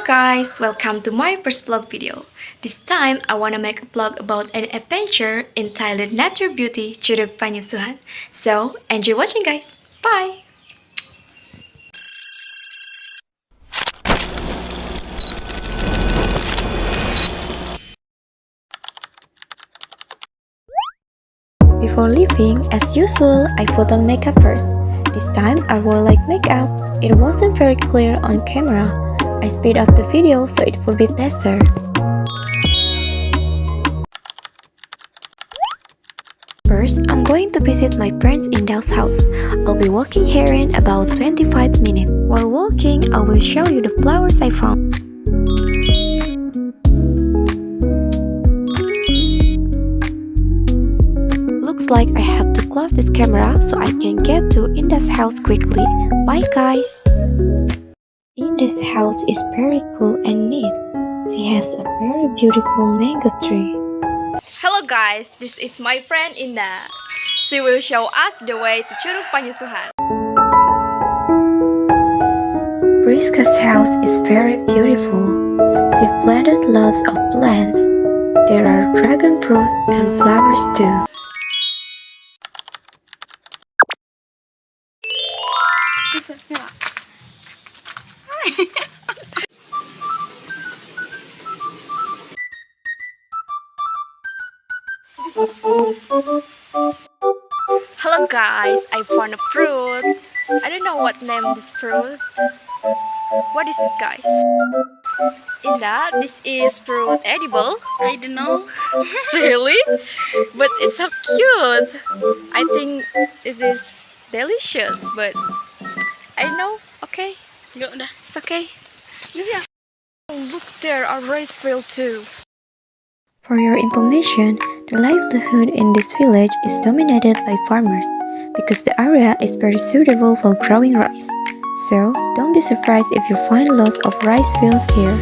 guys, welcome to my first vlog video. This time I wanna make a vlog about an adventure in Thailand nature beauty Curug Panyusuhan. So enjoy watching guys. Bye! Before leaving, as usual, I put on makeup first. This time I wore light makeup. It wasn't very clear on camera. I speed up the video so it would be better. First, I'm going to visit my friends in Dao's house. I'll be walking here in about 25 minutes. While walking, I will show you the flowers I found. Looks like I have to close this camera so I can get to Inda's house quickly. Bye guys! Inda's house is very cool and neat. She has a very beautiful mango tree. Hello guys, this is my friend Inda. She will show us the way to Curug Panyusuhan. Priska's house is very beautiful. She planted lots of plants. There are dragon fruit and flowers too. Hello guys, I found a fruit. I don't know what name this fruit. What is this guys? Inda, this is fruit edible? I don't know. Really? But it's so cute. I think this is delicious, but I don't know. Okay, Yuk dah. it's okay. Oh, look, there are rice fields too. For your information, the livelihood in this village is dominated by farmers because the area is very suitable for growing rice. So, don't be surprised if you find lots of rice fields here.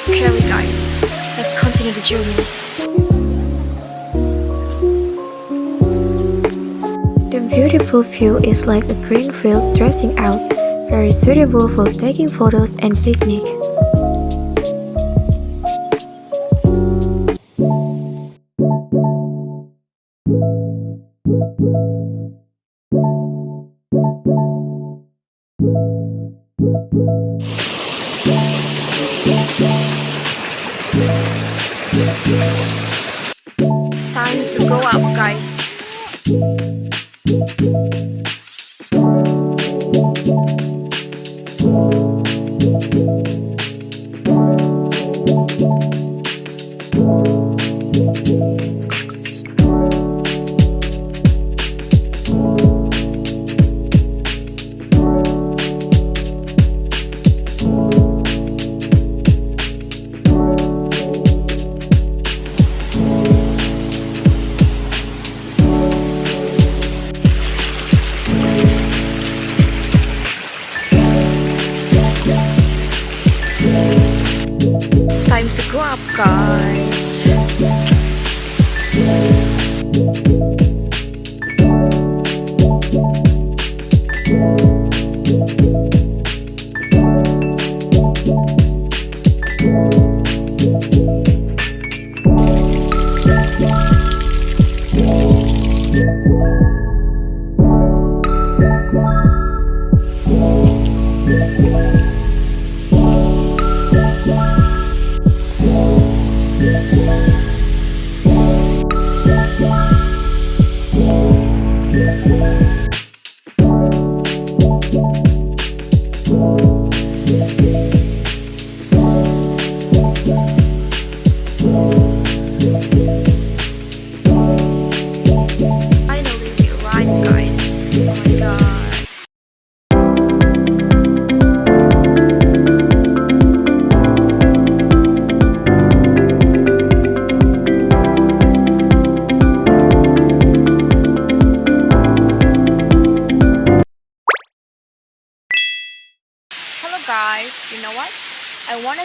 Scary guys. Let's continue the journey. The beautiful view is like a green field stretching out, very suitable for taking photos and picnic. It's time to go up, guys. Time to go up, guys.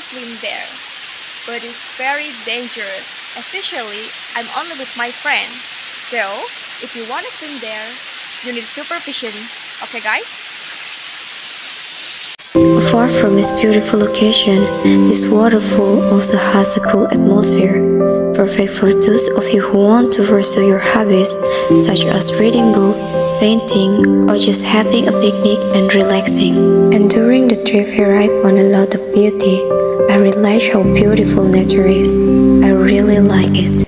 swim there, but it's very dangerous, especially I'm only with my friend. So, if you want to swim there, you need supervision. Okay, guys? Far from its beautiful location, this waterfall also has a cool atmosphere, perfect for those of you who want to pursue your hobbies, such as reading book, painting, or just having a picnic and relaxing. And during the trip here I found a lot of beauty. I realized how beautiful nature is. I really like it.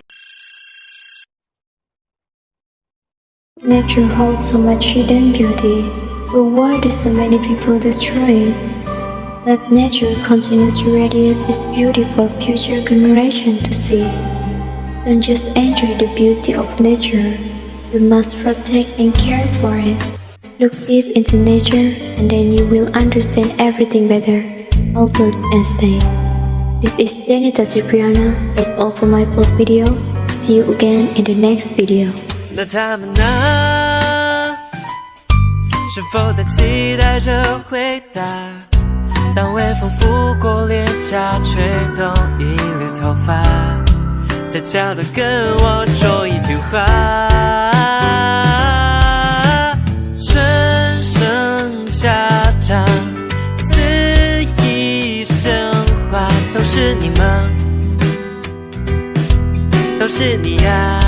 Nature holds so much hidden beauty, but why do so many people destroy it? Let nature continue to radiate its beauty for future generations to see. Don't just enjoy the beauty of nature, you must protect and care for it. Look deep into nature and then you will understand everything better. Albert Einstein. This is Danita Cipriana. That's all for my vlog video. See you again in the next video. 那他们呢？是否在期待着回答？当微风拂过脸颊，吹动一缕头发，在角落跟我说一句话。春生夏长，肆意生花，都是你吗？都是你呀。